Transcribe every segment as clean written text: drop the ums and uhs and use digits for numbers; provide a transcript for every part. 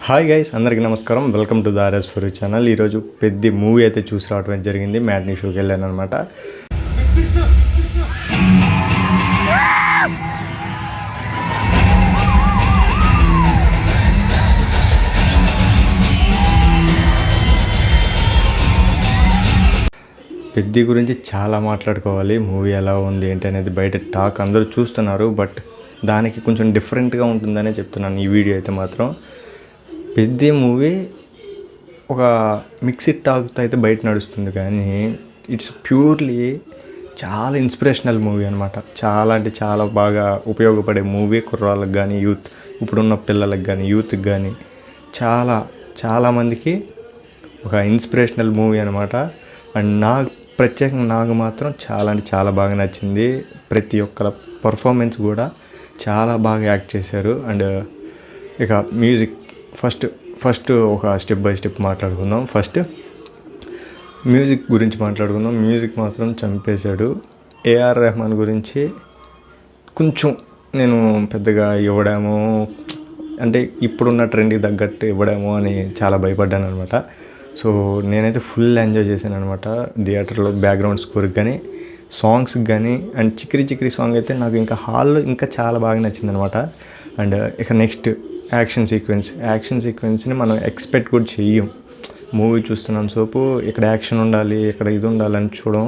Hi guys, అందరికీ నమస్కారం. Welcome to the RS for channel. ఈరోజు పెద్ద మూవీ అయితే చూసి రావడం జరిగింది. మ్యాట్నీ షోకి వెళ్ళాను అనమాట. పెద్ద గురించి చాలా మాట్లాడుకోవాలి. మూవీ ఎలా ఉంది ఏంటి అనేది బయట టాక్ అందరూ చూస్తున్నారు. బట్ దానికి కొంచెం డిఫరెంట్గా ఉంటుందనే చెప్తున్నాను ఈ వీడియో అయితే మాత్రం. పెద్ద మూవీ ఒక మిక్స్డ్ టాక్తో అయితే బయట నడుస్తుంది, కానీ ఇట్స్ ప్యూర్లీ చాలా ఇన్స్పిరేషనల్ మూవీ అనమాట. చాలా అంటే చాలా బాగా ఉపయోగపడే మూవీ కుర్రాళ్ళకి కానీ, ఇప్పుడున్న పిల్లలకు కానీ, యూత్కి కానీ చాలామందికి ఒక ఇన్స్పిరేషనల్ మూవీ అనమాట. అండ్ ప్రత్యేకంగా నాకు మాత్రం చాలా అంటే చాలా బాగా నచ్చింది. ప్రతి ఒక్కరి పర్ఫార్మెన్స్ కూడా చాలా బాగా యాక్ట్ చేశారు. అండ్ ఇక మ్యూజిక్ ఫస్ట్ ఒక స్టెప్ బై స్టెప్ మాట్లాడుకుందాం. ఫస్ట్ మ్యూజిక్ గురించి మాట్లాడుకుందాం. మ్యూజిక్ మాత్రం చంపేశాడు. ఏఆర్ రెహమాన్ గురించి కొంచెం నేను పెద్దగా ఇవ్వడమో అంటే ఇప్పుడున్న ట్రెండ్కి తగ్గట్టు ఇవ్వడమో అని చాలా భయపడ్డాను అనమాట. సో నేనైతే ఫుల్ ఎంజాయ్ చేశాను అనమాట థియేటర్లో. బ్యాక్గ్రౌండ్ స్కోర్కి కానీ, సాంగ్స్కి కానీ. అండ్ చిక్రీ సాంగ్ అయితే నాకు ఇంకా హాల్లో ఇంకా చాలా బాగా నచ్చింది అనమాట. అండ్ ఇక నెక్స్ట్ యాక్షన్ సీక్వెన్స్ని మనం ఎక్స్పెక్ట్ కూడా చెయ్యం. మూవీ చూస్తున్నాం సోపు ఇక్కడ యాక్షన్ ఉండాలి, ఇక్కడ ఇది ఉండాలని చూడం.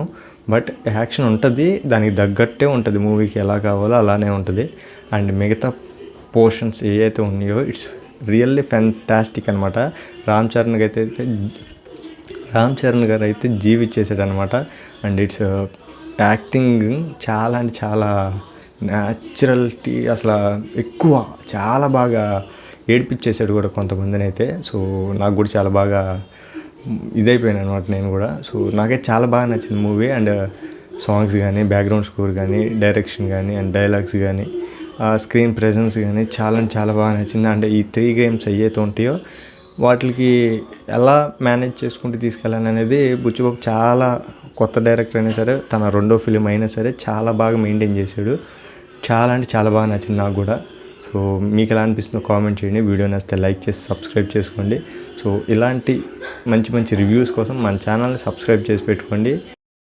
బట్ యాక్షన్ ఉంటుంది, దానికి తగ్గట్టే ఉంటుంది. మూవీకి ఎలా కావాలో అలానే ఉంటుంది. అండ్ మిగతా పోర్షన్స్ ఏవైతే ఉన్నాయో ఇట్స్ రియల్లీ ఫ్యాంటాస్టిక్ అనమాట. రామ్ చరణ్ గారు అయితే జీవిచ్చేసాడు అనమాట. అండ్ ఇట్స్ యాక్టింగ్ చాలా అంటే చాలా న్యాచురల్టీ, అసలు ఎక్కువ చాలా బాగా ఏడిపించేసాడు కూడా కొంతమందిని అయితే. సో నాకు కూడా చాలా బాగా ఇదైపోయాను అనమాట నేను కూడా. సో నాకైతే చాలా బాగా నచ్చింది మూవీ. అండ్ సాంగ్స్ కానీ, బ్యాక్గ్రౌండ్ స్కోర్ కానీ, డైరెక్షన్ కానీ, అండ్ డైలాగ్స్ కానీ, స్క్రీన్ ప్రెజెన్స్ కానీ చాలా అంటే చాలా బాగా నచ్చింది. అంటే ఈ 3 గేమ్స్ ఏవైతే ఉంటాయో వాటికి ఎలా మేనేజ్ చేసుకుంటూ తీసుకెళ్ళాలి అనేది బుచ్చిబాబు చాలా కొత్త డైరెక్టర్ అయినా సరే, తన రెండో ఫిలిం అయినా సరే చాలా బాగా మెయింటైన్ చేశాడు. చాలా అంటే చాలా బాగా నచ్చింది నాకు కూడా. సో మీకు ఎలా అనిపిస్తుందో కామెంట్ చేయండి. వీడియో నచ్చితే లైక్ చేసి సబ్స్క్రైబ్ చేసుకోండి. సో ఇలాంటి మంచి రివ్యూస్ కోసం మన ఛానల్ని సబ్స్క్రైబ్ చేసి పెట్టుకోండి.